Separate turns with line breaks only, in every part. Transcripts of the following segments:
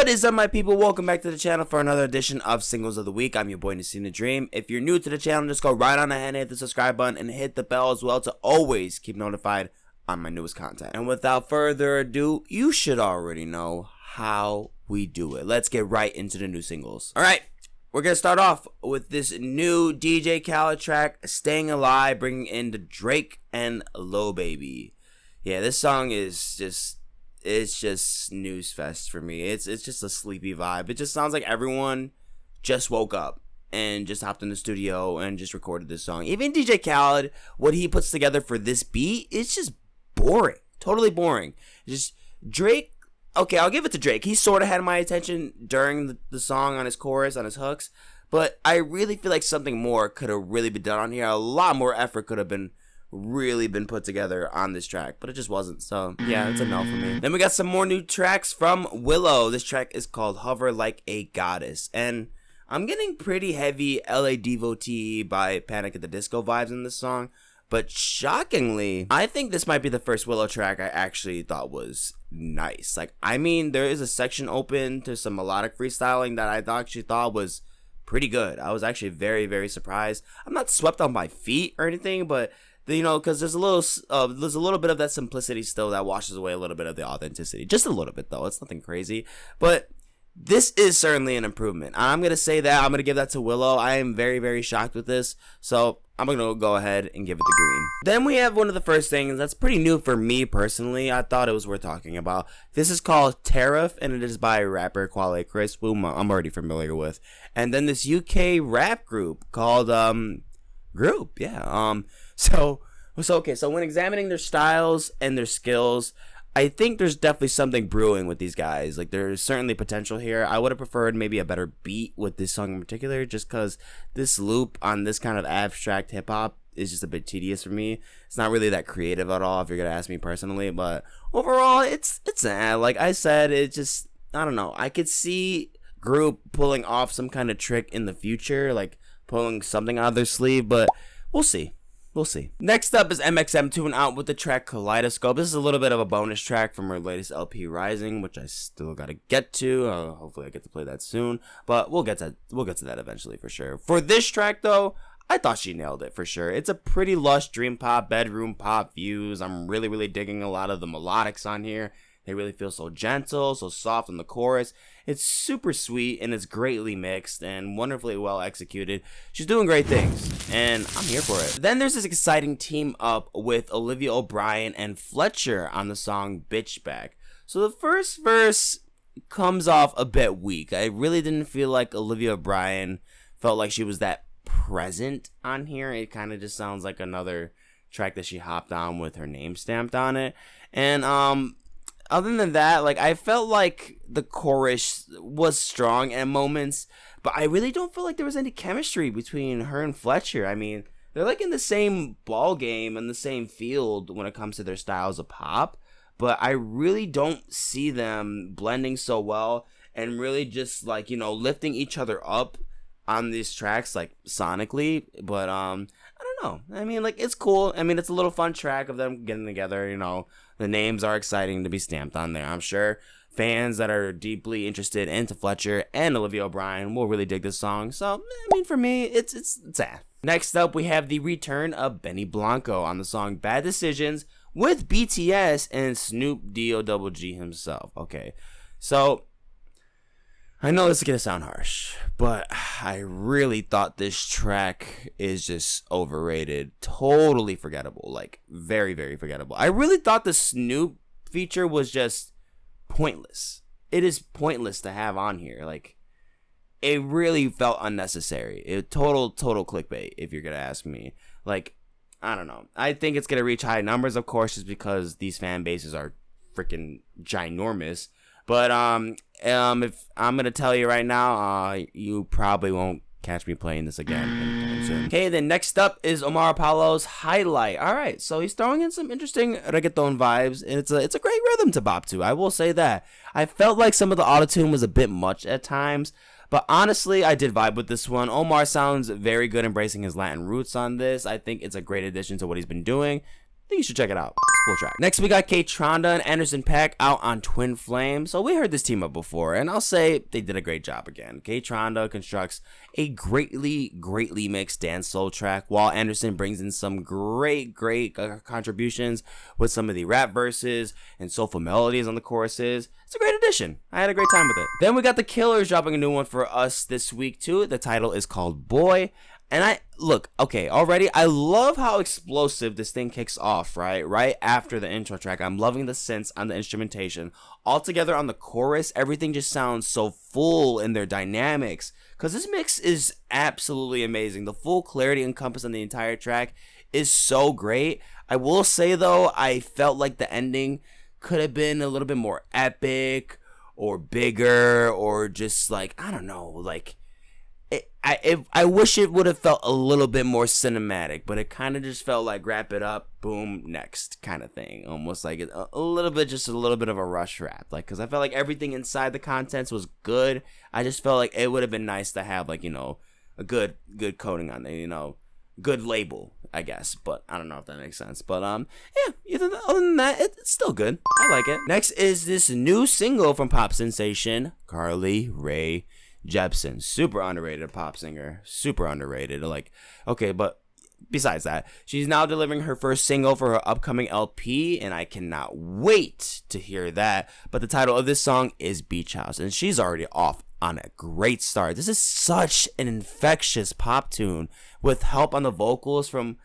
What is up, my people? Welcome back to the channel for another edition of Singles of the Week. I'm your boy Nassim the Dream. If you're new to the channel, just go right on ahead and hit the subscribe button and hit the bell as well to always keep notified on my newest content. And without further ado, you should already know how we do it. Let's get right into the new singles. Alright, we're gonna start off with this new DJ Khaled track, Staying Alive, bringing in the Drake and Lil Baby. Yeah, this song is it's just snooze fest for me. It's just a sleepy vibe. It just sounds like everyone just woke up and just hopped in the studio and just recorded this song. Even DJ Khaled, what he puts together for this beat, it's just boring. Totally boring. Just Drake, okay, I'll give it to Drake. He sort of had my attention during the song on his chorus, on his hooks, but I really feel like something more could have really been done on here. A lot more effort could have been put together on this track, but it just wasn't. So yeah, it's a no for me. Then we got some more new tracks from WILLOW. This track is called Hover Like a Goddess, and I'm getting pretty heavy LA Devotee by Panic at the Disco vibes in this song, but shockingly, I think this might be the first WILLOW track I actually thought was nice. Like, I mean, there is a section open to some melodic freestyling that I actually thought was pretty good. I was actually very, very surprised. I'm not swept on my feet or anything, but you know, because there's a little bit of that simplicity still that washes away a little bit of the authenticity. Just a little bit, though. It's nothing crazy. But this is certainly an improvement. I'm going to say that. I'm going to give that to WILLOW. I am very, very shocked with this. So I'm going to go ahead and give it the green. Then we have one of the first things that's pretty new for me personally. I thought it was worth talking about. This is called TARAF, and it is by rapper Quelle, Chris, whom I'm already familiar with. And then this UK rap group called Group. Yeah. So when examining their styles and their skills, I think there's definitely something brewing with these guys. Like, there's certainly potential here. I would have preferred maybe a better beat with this song in particular, just because this loop on this kind of abstract hip hop is just a bit tedious for me. It's not really that creative at all, if you're gonna ask me personally. But overall, it's like I said, it just, I don't know. I could see Group pulling off some kind of trick in the future, like pulling something out of their sleeve, but we'll see. We'll see. Next up is MXMTOON out with the track Kaleidoscope. This is a little bit of a bonus track from her latest LP Rising, which I still gotta get to. Hopefully I get to play that soon, but we'll get to that eventually for sure. For this track though, I thought she nailed it for sure. It's a pretty lush dream pop, bedroom pop views. I'm really digging a lot of the melodics on here. They really feel so gentle, so soft in the chorus. It's super sweet, and it's greatly mixed and wonderfully well executed. She's doing great things, and I'm here for it. Then there's this exciting team up with Olivia O'Brien and FLETCHER on the song Bitch Back. So the first verse comes off a bit weak. I really didn't feel like Olivia O'Brien felt like she was that present on here. It kind of just sounds like another track that she hopped on with her name stamped on it. And other than that, like, I felt like the chorus was strong at moments, but I really don't feel like there was any chemistry between her and FLETCHER. I mean, they're like in the same ball game and the same field when it comes to their styles of pop, but I really don't see them blending so well and really just, like, you know, lifting each other up on these tracks, like, sonically. But I don't know. I mean, like, it's cool. I mean, it's a little fun track of them getting together, you know. The names are exciting to be stamped on there. I'm sure fans that are deeply interested into FLETCHER and Olivia O'Brien will really dig this song. So, I mean, for me, it's that. Next up, we have the return of Benny Blanco on the song Bad Decisions with BTS and Snoop Dogg himself. Okay, so I know this is gonna sound harsh, but I really thought this track is just overrated. Totally forgettable. Like, very, very forgettable. I really thought the Snoop feature was just pointless. It is pointless to have on here. Like, it really felt unnecessary. Total clickbait, if you're gonna ask me. Like, I don't know. I think it's gonna reach high numbers, of course, just because these fan bases are freaking ginormous. But if I'm gonna tell you right now, you probably won't catch me playing this again anytime soon. Okay, then next up is Omar Apollo's Highlight. All right, so he's throwing in some interesting reggaeton vibes, and it's a great rhythm to bop to. I will say that. I felt like some of the autotune was a bit much at times, but honestly, I did vibe with this one. Omar sounds very good embracing his Latin roots on this. I think it's a great addition to what he's been doing. I think you should check it out. It's full track. Next, we got KAYTRANDA and Anderson .Paak out on Twin Flame. So we heard this team up before, and I'll say they did a great job again. KAYTRANDA constructs a greatly mixed dance soul track, while Anderson brings in some great contributions with some of the rap verses and soulful melodies on the choruses. It's a great addition. I had a great time with it. Then we got the Killers dropping a new one for us this week too. The title is called Boy. And already I love how explosive this thing kicks off, right after the intro track. I'm loving the synths on the instrumentation. All together on the chorus, everything just sounds so full in their dynamics, because this mix is absolutely amazing. The full clarity encompassed on the entire track is so great. I will say though, I felt like the ending could have been a little bit more epic or bigger, or just like, I don't know, like, I wish it would have felt a little bit more cinematic, but it kind of just felt like wrap it up, boom, next kind of thing. Almost like a little bit of a rush wrap. Like, because I felt like everything inside the contents was good. I just felt like it would have been nice to have, like, a good coating on there, good label, I guess. But I don't know if that makes sense. But yeah, other than that, it's still good. I like it. Next is this new single from pop sensation Carly Rae Jepsen. Super underrated pop singer. Super underrated. Like, okay, but besides that, she's now delivering her first single for her upcoming LP, and I cannot wait to hear that. But the title of this song is Beach House, and she's already off on a great start. This is such an infectious pop tune with help on the vocals from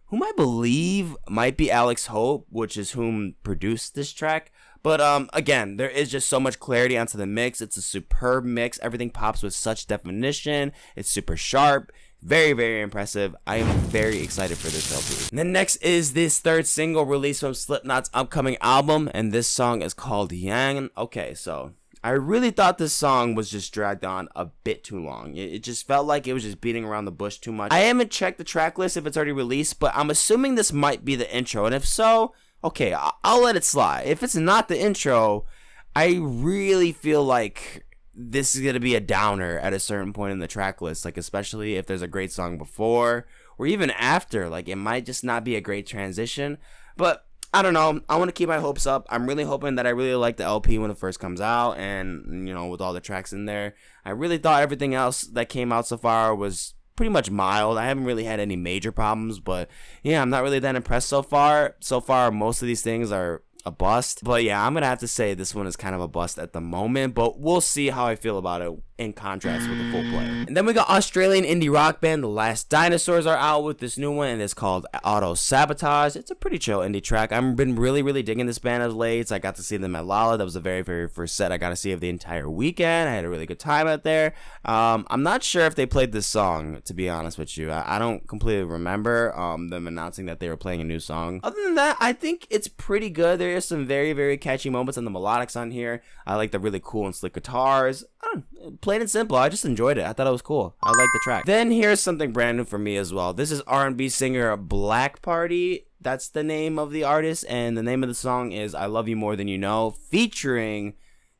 whom I believe might be Alex Hope, which is whom produced this track. But again, there is just so much clarity onto the mix. It's a superb mix. Everything pops with such definition. It's super sharp. Very impressive. I am very excited for this LP. And then next is this third single released from Slipknot's upcoming album, and this song is called Yang. Okay, so I really thought this song was just dragged on a bit too long. It just felt like it was just beating around the bush too much. I haven't checked the track list if it's already released, but I'm assuming this might be the intro, and if so, okay, I'll let it slide. If it's not the intro, I really feel like this is going to be a downer at a certain point in the track list, like especially if there's a great song before or even after. Like, it might just not be a great transition, but I don't know. I want to keep my hopes up. I'm really hoping that I really like the LP when it first comes out, and, with all the tracks in there. I really thought everything else that came out so far was pretty much mild. I haven't really had any major problems, but yeah, I'm not really that impressed so far. So far, most of these things are a bust. But yeah, I'm gonna have to say this one is kind of a bust at the moment, but we'll see how I feel about it in contrast with the full play. And then we got Australian indie rock band The Last Dinosaurs are out with this new one, and it's called Auto-Sabotage. It's a pretty chill indie track. I've been really digging this band of late. I got to see them at Lala. That was the very first set I got to see of the entire weekend. I had a really good time out there. I'm not sure if they played this song, to be honest with you. I don't completely remember them announcing that they were playing a new song. Other than that, I think it's pretty good. There is some very catchy moments on the melodics on here. I like the really cool and slick guitars. Plain and simple, I just enjoyed it. I thought it was cool. I like the track. Then here's something brand new for me as well. This is R&B singer Black Party. That's the name of the artist, and the name of the song is I Love You More Than You Know, featuring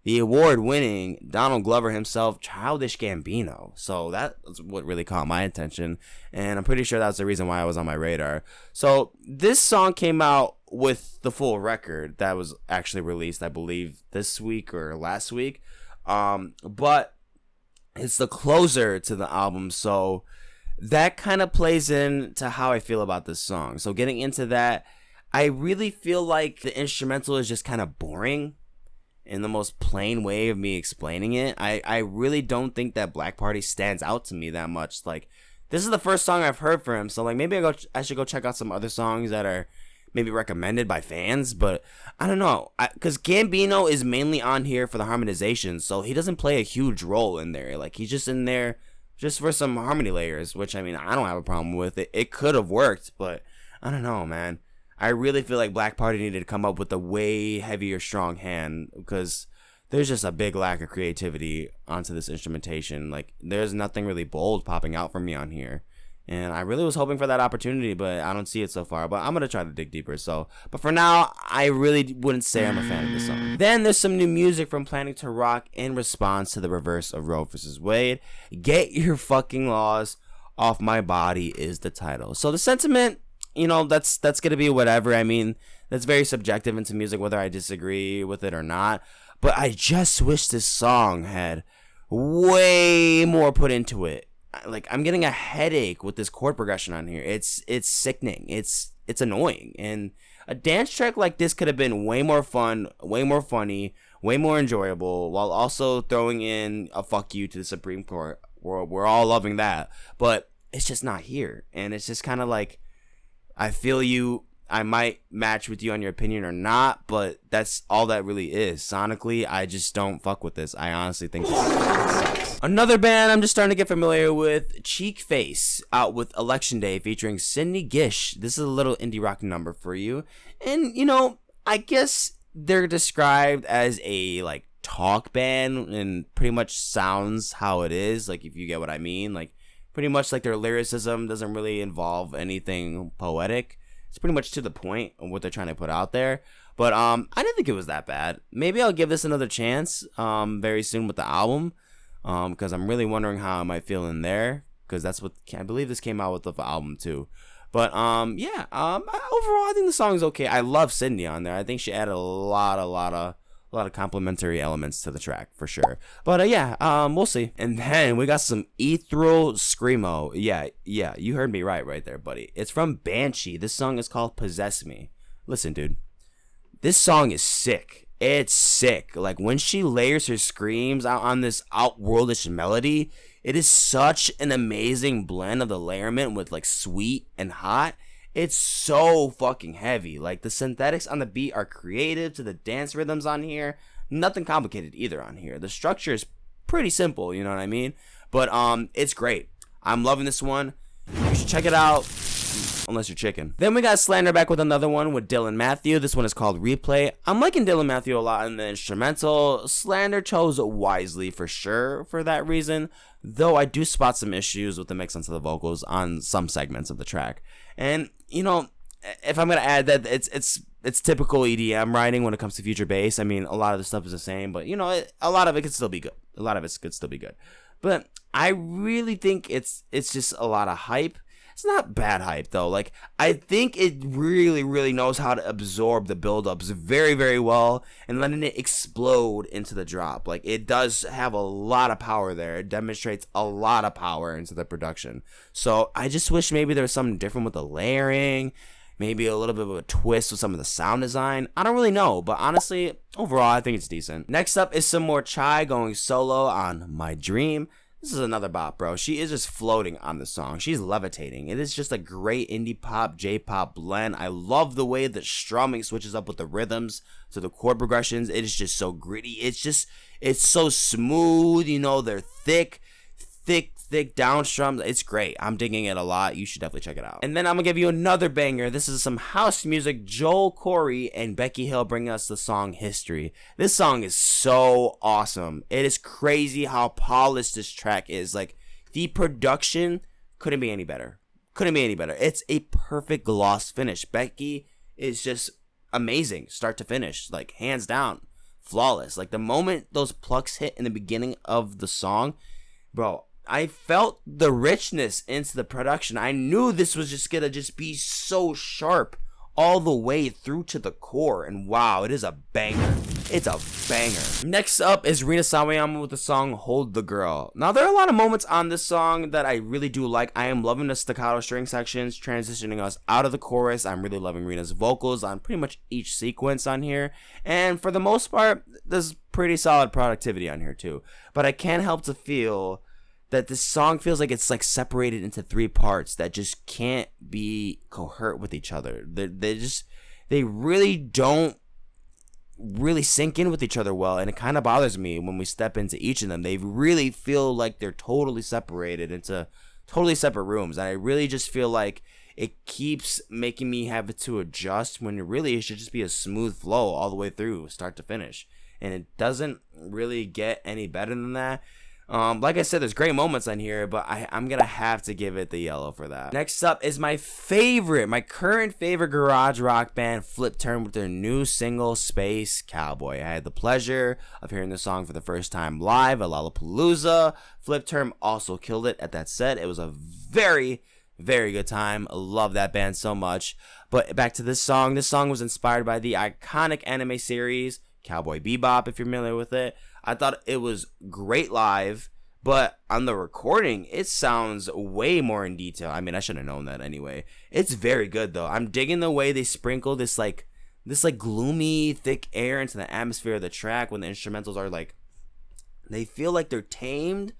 the award-winning Donald Glover himself, Childish Gambino. So that's what really caught my attention, and I'm pretty sure that's the reason why I was on my radar. So this song came out with the full record that was actually released, I believe, this week or last week. But it's the closer to the album, so that kind of plays into how I feel about this song. So getting into that, I really feel like the instrumental is just kind of boring in the most plain way of me explaining it. I really don't think that Black Party stands out to me that much. Like, this is the first song I've heard for him, so like maybe I should go check out some other songs that are maybe recommended by fans, but I don't know, because Gambino is mainly on here for the harmonization, so he doesn't play a huge role in there. Like, he's just in there just for some harmony layers, which, I mean, I don't have a problem with it. It could have worked, but I don't know, man. I really feel like Black Party needed to come up with a way heavier strong hand, because there's just a big lack of creativity onto this instrumentation. Like, there's nothing really bold popping out for me on here. And I really was hoping for that opportunity, but I don't see it so far. But I'm going to try to dig deeper. But for now, I really wouldn't say I'm a fan of this song. Then there's some new music from Planning to Rock in response to the reverse of Roe vs. Wade. Get Your Fucking Laws Off My Body is the title. So the sentiment, you know, that's gonna be whatever. I mean, that's very subjective into music, whether I disagree with it or not. But I just wish this song had way more put into it. Like, I'm getting a headache with this chord progression on here. It's sickening. It's annoying. And a dance track like this could have been way more fun, way more funny, way more enjoyable, while also throwing in a fuck you to the Supreme Court. We're all loving that. But it's just not here. And it's just kind of like, I feel you. I might match with you on your opinion or not, but that's all that really is. Sonically, I just don't fuck with this. I honestly think this sucks. Another band I'm just starting to get familiar with, Cheekface, out with Election Day, featuring Sidney, Gish. This is a little indie rock number for you. And, you know, I guess they're described as a, like, talk band, and pretty much sounds how it is, like, if you get what I mean. Like, pretty much like their lyricism doesn't really involve anything poetic. It's pretty much to the point of what they're trying to put out there. But I didn't think it was that bad. Maybe I'll give this another chance very soon with the album, because I'm really wondering how I might feel in there, because that's what I believe this came out with the album too. But yeah, overall I think the song's okay. I love Sidney on there. I think she added a lot of complimentary elements to the track for sure. But yeah, we'll see. And then we got some ethereal screamo. Yeah, you heard me right there, buddy. It's from Banshee. This song is called Possess Me. Listen, dude, this song is sick. It's sick. Like, when she layers her screams out on this outworldish melody, it is such an amazing blend of the layerment with like sweet and hot. It's so fucking heavy. Like, the synthetics on the beat are creative to the dance rhythms on here. Nothing complicated either on here. The structure is pretty simple, you know what I mean? But it's great. I'm loving this one. You should check it out, unless you're chicken. Then we got Slander back with another one with Dylan Matthew. This one is called Replay. I'm liking Dylan Matthew a lot in the instrumental. Slander chose wisely for sure for that reason, though I do spot some issues with the mix onto the vocals on some segments of the track. And, you know, if I'm gonna add that, it's typical EDM writing when it comes to future bass. I mean, a lot of the stuff is the same, but, you know, a lot of it could still be good. A lot of it could still be good. But I really think it's just a lot of hype. It's not bad hype though. Like, I think it really knows how to absorb the buildups very, very well and letting it explode into the drop. Like, it does have a lot of power there. It demonstrates a lot of power into the production. So I just wish maybe there was something different with the layering, maybe a little bit of a twist with some of the sound design. I don't really know, but honestly, overall, I think it's decent. Next up is some more Chai going solo on My Dream. This is another bop, bro. She is just floating on the song. She's levitating. It is just a great indie pop, J-pop blend. I love the way the strumming switches up with the rhythms to the chord progressions. It is just so gritty. It's so smooth. You know, they're thick down strums. It's great. I'm digging it a lot. You should definitely check it out. And then I'm gonna give you another banger. This is some house music. Joel Corry and Becky Hill bring us the song History. This song is so awesome. It is crazy how polished this track is. Like, the production couldn't be any better. It's a perfect gloss finish. Becky is just amazing start to finish, like, hands down flawless. Like, the moment those plucks hit in the beginning of the song, bro, I felt the richness into the production. I knew this was just gonna be so sharp all the way through to the core. And wow, it is a banger. It's a banger. Next up is Rina Sawayama with the song Hold the Girl. Now, there are a lot of moments on this song that I really do like. I am loving the staccato string sections transitioning us out of the chorus. I'm really loving Rina's vocals on pretty much each sequence on here. And for the most part, there's pretty solid productivity on here too. But I can't help to feel that this song feels like it's like separated into three parts that just can't be coherent with each other. They really don't really sink in with each other well, and it kind of bothers me when we step into each of them. They really feel like they're totally separated into totally separate rooms, and I really just feel like it keeps making me have to adjust when really it should just be a smooth flow all the way through, start to finish, and it doesn't really get any better than that. Like I said, there's great moments on here, but I'm gonna have to give it the yellow for that. Next up is my current favorite garage rock band, FLETCHER, with their new single, Space Cowboy. I had the pleasure of hearing this song for the first time live at Lollapalooza. FLETCHER also killed it at that set. It was a very, Very good time. Love that band so much. But back to this song. This song was inspired by the iconic anime series Cowboy Bebop, if you're familiar with it. I thought it was great live, but on the recording, it sounds way more in detail. I mean, I should have known that anyway. It's very good though. I'm digging the way they sprinkle this gloomy, thick air into the atmosphere of the track when the instrumentals are like, they feel like they're tamed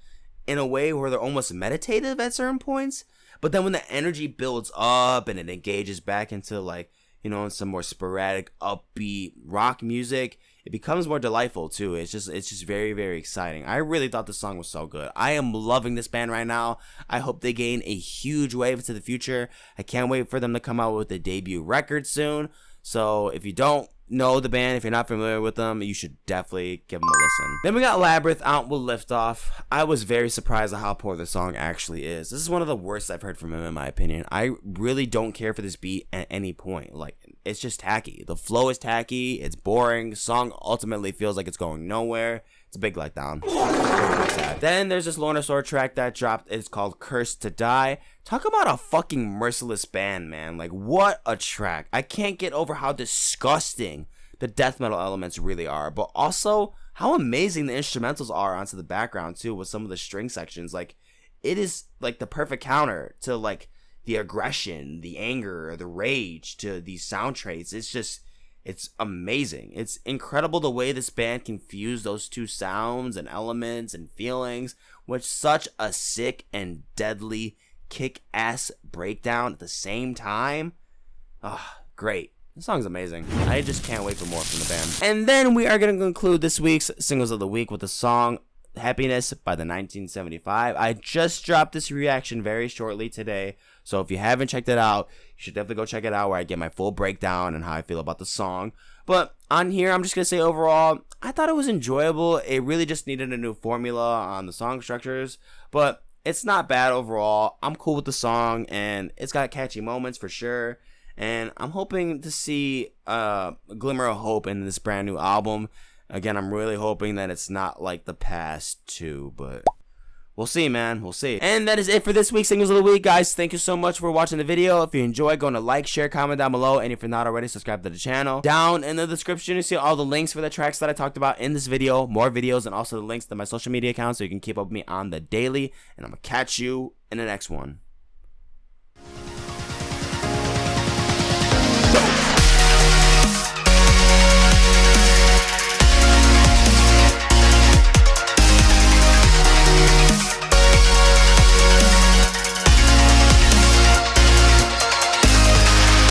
in a way where they're almost meditative at certain points. But then when the energy builds up and it engages back into like, you know, some more sporadic, upbeat rock music, it becomes more delightful too. It's just very, very exciting. I really thought the song was so good. I am loving this band right now. I hope they gain a huge wave into the future. I can't wait for them to come out with a debut record soon. So if you don't know the band, if you're not familiar with them, you should definitely give them a listen. Then we got Labyrinth out with Liftoff. I was very surprised at how poor the song actually is. This is one of the worst I've heard from him in my opinion. I really don't care for this beat at any point. Like, it's just tacky. The flow is tacky. It's boring. The song ultimately feels like it's going nowhere. It's a big letdown. Then there's this Lorna track that dropped. It's called Cursed to Die. Talk about a fucking merciless band, man. Like, what a track. I can't get over how disgusting the death metal elements really are, but also how amazing the instrumentals are onto the background too, with some of the string sections. Like, it is like the perfect counter to like the aggression, the anger, the rage to these sound traits. It's amazing. It's incredible the way this band can fuse those two sounds and elements and feelings with such a sick and deadly kick-ass breakdown at the same time. Great. This song's amazing. I just can't wait for more from the band. And then we are going to conclude this week's Singles of the Week with the song Happiness by the 1975. I just dropped this reaction very shortly today, so if you haven't checked it out, you should definitely go check it out, where I get my full breakdown and how I feel about the song. But on here, I'm just gonna say overall, I thought it was enjoyable. It really just needed a new formula on the song structures, but it's not bad overall. I'm cool with the song, and it's got catchy moments for sure. And I'm hoping to see a glimmer of hope in this brand new album. Again, I'm really hoping that it's not like the past two, but we'll see, man. We'll see. And that is it for this week's Singles of the Week, guys. Thank you so much for watching the video. If you enjoyed, go on to like, share, comment down below. And if you're not already, subscribe to the channel. Down in the description, you see all the links for the tracks that I talked about in this video, more videos, and also the links to my social media accounts so you can keep up with me on the daily. And I'm going to catch you in the next one.